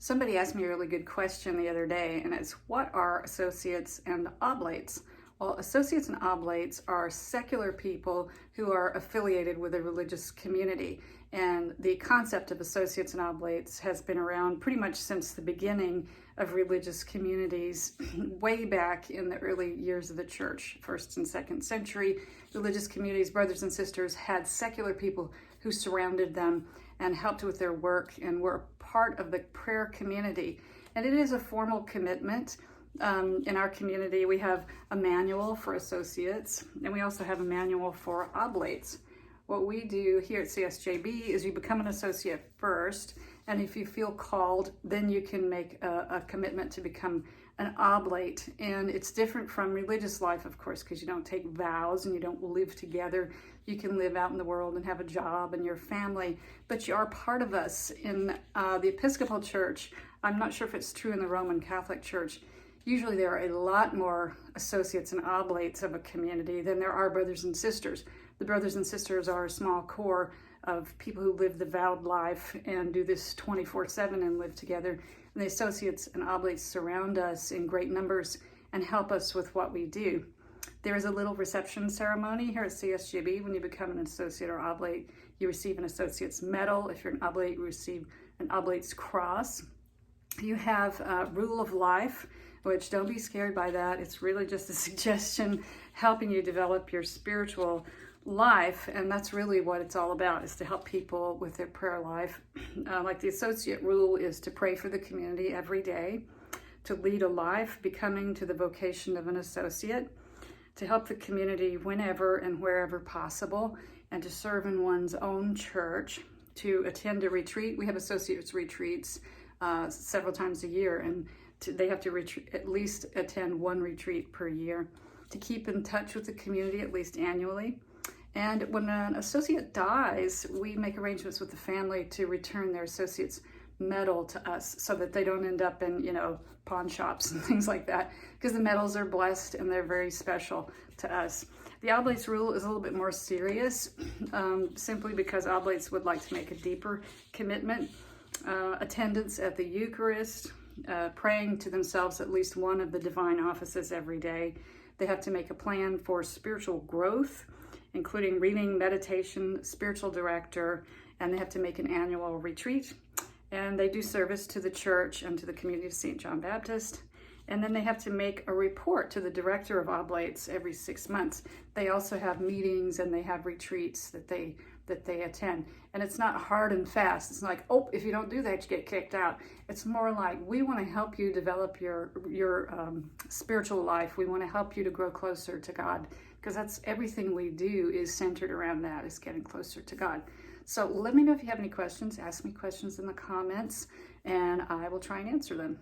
Somebody asked me a really good question the other day, and it's, what are associates and oblates? Well, associates and oblates are secular people who are affiliated with a religious community. And the concept of associates and oblates has been around pretty much since the beginning of religious communities, way back in the early years of the church, 1st and 2nd century. Religious communities, brothers and sisters, had secular people who surrounded them and helped with their work and were part of the prayer community. And it is a formal commitment. In our community, we have a manual for associates, and we also have a manual for oblates. What we do here at CSJB is you become an associate first, and if you feel called, then you can make a commitment to become an oblate. And it's different from religious life, of course, because you don't take vows and you don't live together. You can live out in the world and have a job and your family, but you are part of us. In the Episcopal Church, I'm not sure if it's true in the Roman Catholic Church, usually there are a lot more associates and oblates of a community than there are brothers and sisters. The brothers and sisters are a small core of people who live the vowed life and do this 24/7 and live together. And the associates and oblates surround us in great numbers and help us with what we do. There is a little reception ceremony here at CSJB. When you become an associate or oblate, you receive an associate's medal. If you're an oblate, you receive an oblate's cross. You have rule of life, which, don't be scared by that. It's really just a suggestion helping you develop your spiritual life, and that's really what it's all about, is to help people with their prayer life. Like the associate rule is to pray for the community every day, to lead a life becoming to the vocation of an associate, to help the community whenever and wherever possible, and to serve in one's own church, to attend a retreat. We have associates retreats several times a year, and they have to at least attend one retreat per year, to keep in touch with the community at least annually. And when an associate dies, we make arrangements with the family to return their associate's medal to us so that they don't end up in, pawn shops and things like that, because the medals are blessed and they're very special to us. The oblates rule is a little bit more serious, simply because oblates would like to make a deeper commitment. Attendance at the Eucharist, praying to themselves at least one of the divine offices every day. They have to make a plan for spiritual growth, including reading, meditation, spiritual director, and they have to make an annual retreat. And they do service to the church and to the community of St. John Baptist. And then they have to make a report to the director of oblates every 6 months. They also have meetings and they have retreats that they attend. And it's not hard and fast. It's not like, oh, if you don't do that, you get kicked out. It's more like, we want to help you develop your spiritual life. We want to help you to grow closer to God, because that's everything we do is centered around that, is getting closer to God. So let me know if you have any questions. Ask me questions in the comments, and I will try and answer them.